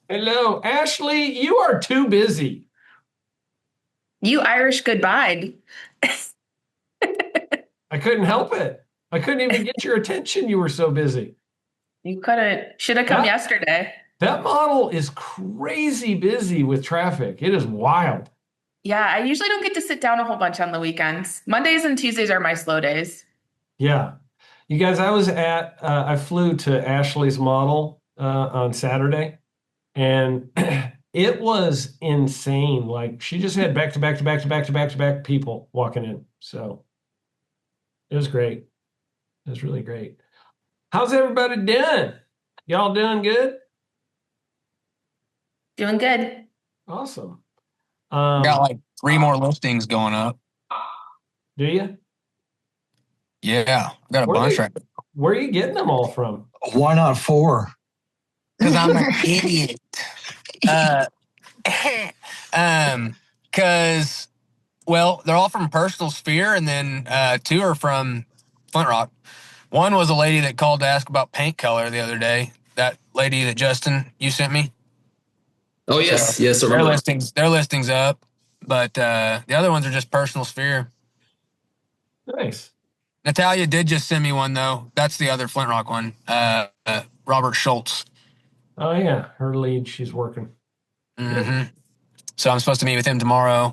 Hello, Ashley. You are too busy. You Irish goodbye. I couldn't help it. I couldn't even get your attention. You were so busy. You couldn't, should have come That yesterday. that model is crazy busy with traffic. It is wild. Yeah, I usually don't get to sit down a whole bunch on the weekends. Mondays and Tuesdays are my slow days. Yeah. You guys, I flew to Ashley's model on Saturday, and it was insane. Like she just had back to back to back to back to back to back people walking in. So it was great. It was really great. How's everybody doing? Y'all doing good? Doing good. Awesome. Got Um, like three more listings going up. do you? Yeah, got a Where bunch they right where are you getting them all from? Why not four? because I'm an idiot. Uh, because they're all from Personal Sphere, and then two are from Flint Rock. One was a lady that called to ask about paint color the other day. That lady that Justin you sent me. Oh So yes, yes, I their remember. listings up, but the other ones are just Personal Sphere. Nice. Natalia did just send me one though. That's the other Flint Rock one. Robert Schultz. Oh yeah, her lead, she's working. Good. hmm So I'm supposed to meet with him tomorrow.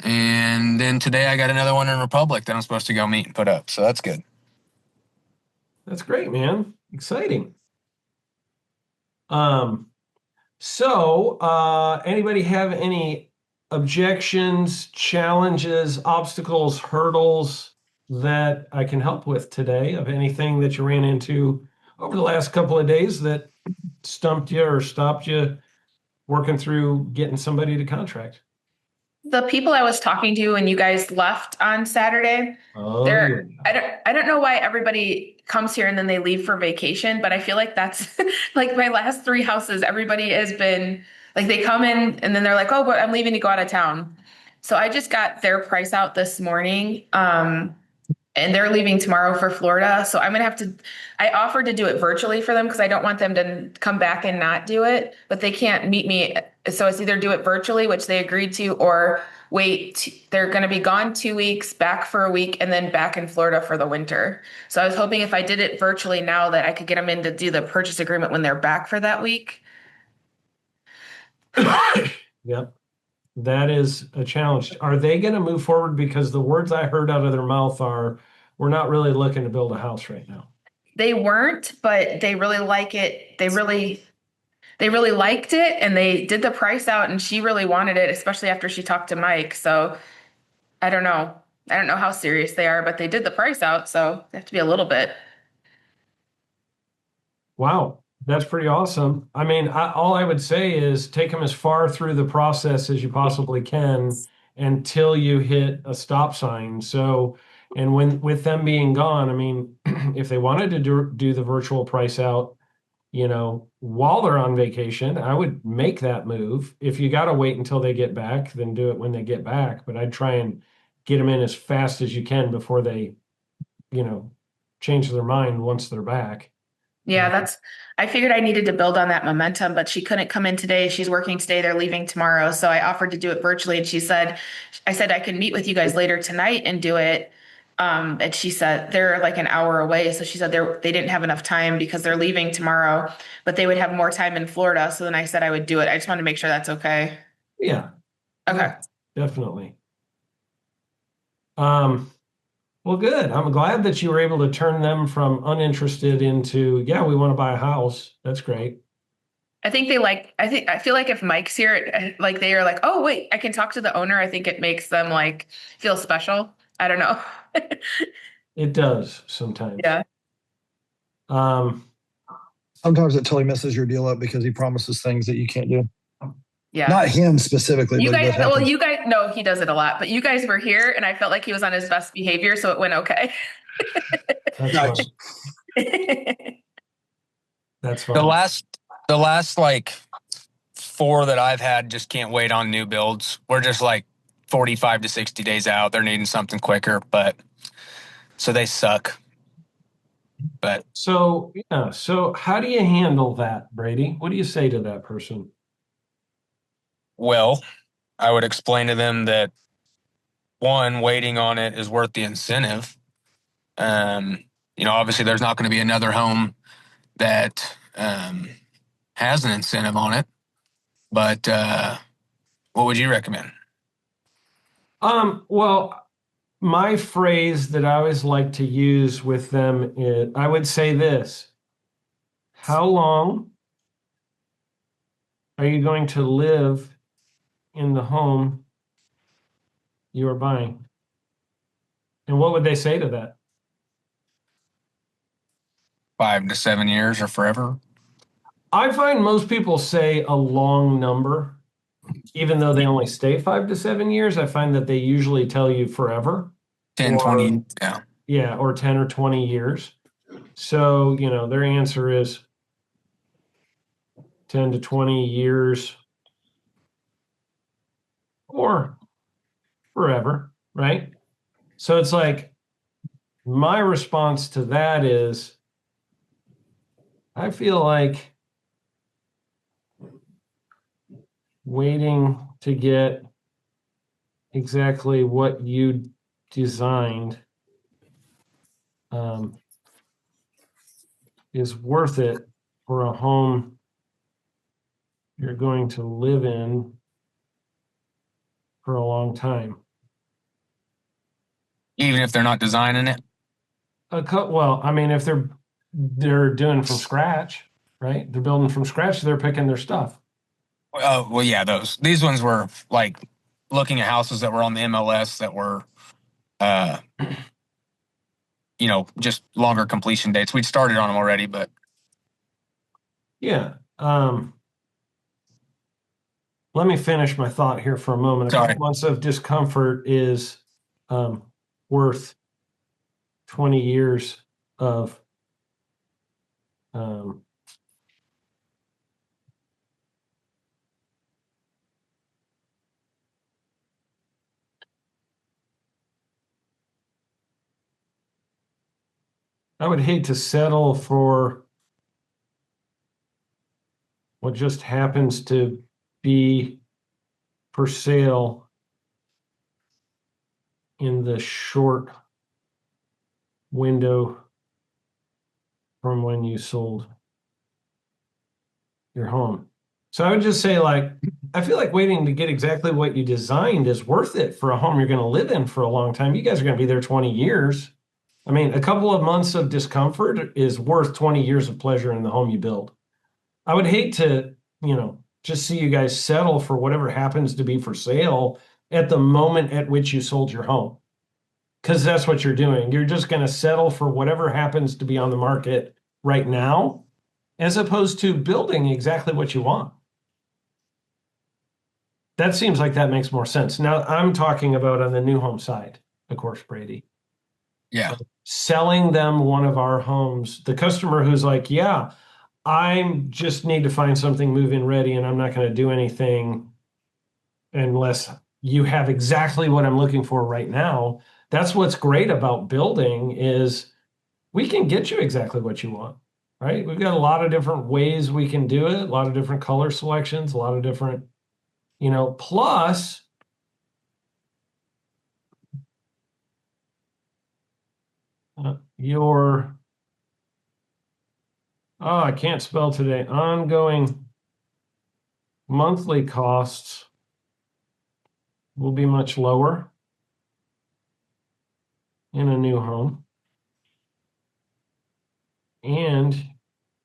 And then today I got another one in Republic that I'm supposed to go meet and put up. So that's good. That's great, man. Exciting. Um, anybody have any objections, challenges, obstacles, hurdles that I can help with today of anything that you ran into over the last couple of days that stumped you or stopped you working through getting somebody to contract? The people I was talking to when you guys left on Saturday, Oh yeah. I don't know why everybody comes here and then they leave for vacation, but I feel like that's like my last three houses, everybody has been like they come in and then they're like, "Oh, but I'm leaving to go out of town." So I just got their price out this morning. And they're leaving tomorrow for Florida. So I'm gonna have to. I offered to do it virtually for them because I don't want them to come back and not do it, but they can't meet me. So it's either do it virtually, which they agreed to, or wait. They're gonna be gone 2 weeks, back for a week, and then back in Florida for the winter. So I was hoping if I did it virtually now that I could get them in to do the purchase agreement when they're back for that week. Yep. That is a challenge. Are they going to move forward? Because the words I heard out of their mouth are, we're not really looking to build a house right now. They weren't, but they really like it. They really liked it and they did the price out and she really wanted it, especially after she talked to Mike. So I don't know. I don't know how serious they are, but they did the price out, so they have to be a little bit. Wow. That's pretty awesome. I mean, all I would say is take them as far through the process as you possibly can until you hit a stop sign. So, and when with them being gone, I mean, if they wanted to do the virtual price out, while they're on vacation, I would make that move. If you got to wait until they get back, then do it when they get back. But I'd try and get them in as fast as you can before they, you know, change their mind once they're back. Yeah, I figured I needed to build on that momentum, but she couldn't come in today. She's working today. They're leaving tomorrow. So I offered to do it virtually and I said I can meet with you guys later tonight and do it. And she said they're like an hour away. So she said they didn't have enough time because they're leaving tomorrow, but they would have more time in Florida. So then I said I would do it. I just wanted to make sure that's okay. Yeah, Okay. yeah, definitely. Um, well, good. I'm glad that you were able to turn them from uninterested into, yeah, we want to buy a house. That's great. I feel like if Mike's here, like they are like, oh, wait, I can talk to the owner. I think it makes them like feel special. I don't know. It does sometimes. Yeah. Um, Sometimes it totally messes your deal up because he promises things that you can't do. Yeah. Not him specifically, You but it guys, does well, happen. you guys, no, he does it a lot, but you guys were here and I felt like he was on his best behavior, so it went okay. that's Nice. fine. That's The fine. last like four that I've had just can't wait on new builds. We're just like 45 to 60 days out. They're needing something quicker, but so they suck. But So, yeah. So how do you handle that, Brady? What do you say to that person? well, I would explain to them that one, waiting on it is worth the incentive. Um, obviously there's not going to be another home that has an incentive on it. But what would you recommend? Well, my phrase that I always like to use with them is, I would say this: how long are you going to live in the home you are buying? And what would they say to that? 5 to 7 years or forever? I find most people say a long number, even though they only stay 5 to 7 years. I find that they usually tell you forever, 10, or 20? Yeah. yeah, or 10 or 20 years. So, their answer is 10 to 20 years or forever, right? So it's like my response to that is I feel like waiting to get exactly what you designed is worth it for a home you're going to live in for a long time. Even if they're not designing it? Well, I mean, if they're doing from scratch, right? They're building from scratch, they're picking their stuff. Oh, well, yeah, these ones were like looking at houses that were on the MLS that were, uh, just longer completion dates. We'd started on them already, but Yeah. Let me finish my thought here for a moment. A sorry. couple months of discomfort is worth 20 years of I would hate to settle for what just happens to be for sale in the short window from when you sold your home. So I would just say, I feel like waiting to get exactly what you designed is worth it for a home you're going to live in for a long time. You guys are going to be there 20 years. I mean, a couple of months of discomfort is worth 20 years of pleasure in the home you build. I would hate to, just see you guys settle for whatever happens to be for sale at the moment at which you sold your home. Because that's what you're doing. You're just going to settle for whatever happens to be on the market right now, as opposed to building exactly what you want. That seems like that makes more sense. Now, I'm talking about on the new home side, of course, Brady. Yeah. Selling them one of our homes, the customer who's like, yeah, I just need to find something move-in ready and I'm not going to do anything unless you have exactly what I'm looking for right now. That's what's great about building is we can get you exactly what you want, right? We've got a lot of different ways we can do it, a lot of different color selections, a lot of different, plus your, I can't spell today, ongoing monthly costs will be much lower in a new home. And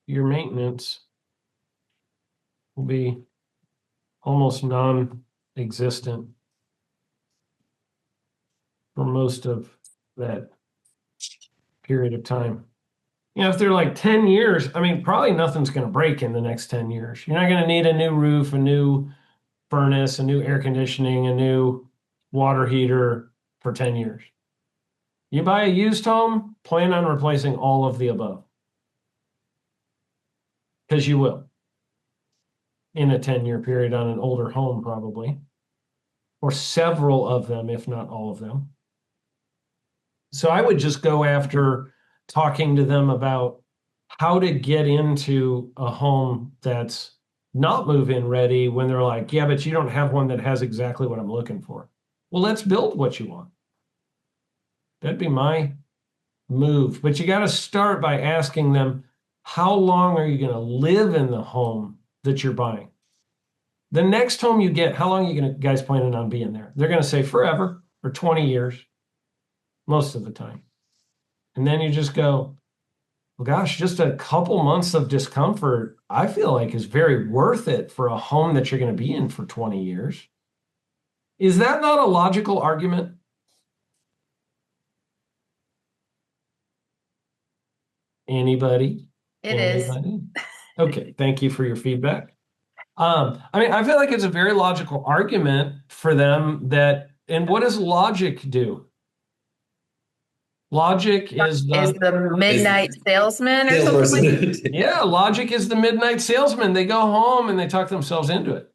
your maintenance will be almost non-existent for most of that period of time. If they're like 10 years, I mean, probably nothing's going to break in the next 10 years. You're not going to need a new roof, a new furnace, a new air conditioning, a new water heater for 10 years. You buy a used home, plan on replacing all of the above. Because you will in a 10-year period on an older home, probably, or several of them, if not all of them. So I would just go after talking to them about how to get into a home that's not move-in ready when they're like, yeah, but you don't have one that has exactly what I'm looking for. Well, let's build what you want. That'd be my move. But you got to start by asking them, how long are you going to live in the home that you're buying? The next home you get, how long are you guys planning on being there? They're going to say forever or 20 years, most of the time. And then you just go, well, gosh, just a couple months of discomfort, I feel like is very worth it for a home that you're going to be in for 20 years. Is that not a logical argument? Anybody? It is. Anybody? Okay, thank you for your feedback. I mean, I feel like it's a very logical argument for them that, and what does logic do? Logic is the midnight salesman or something like that. Yeah, logic is the midnight salesman. They go home and they talk themselves into it.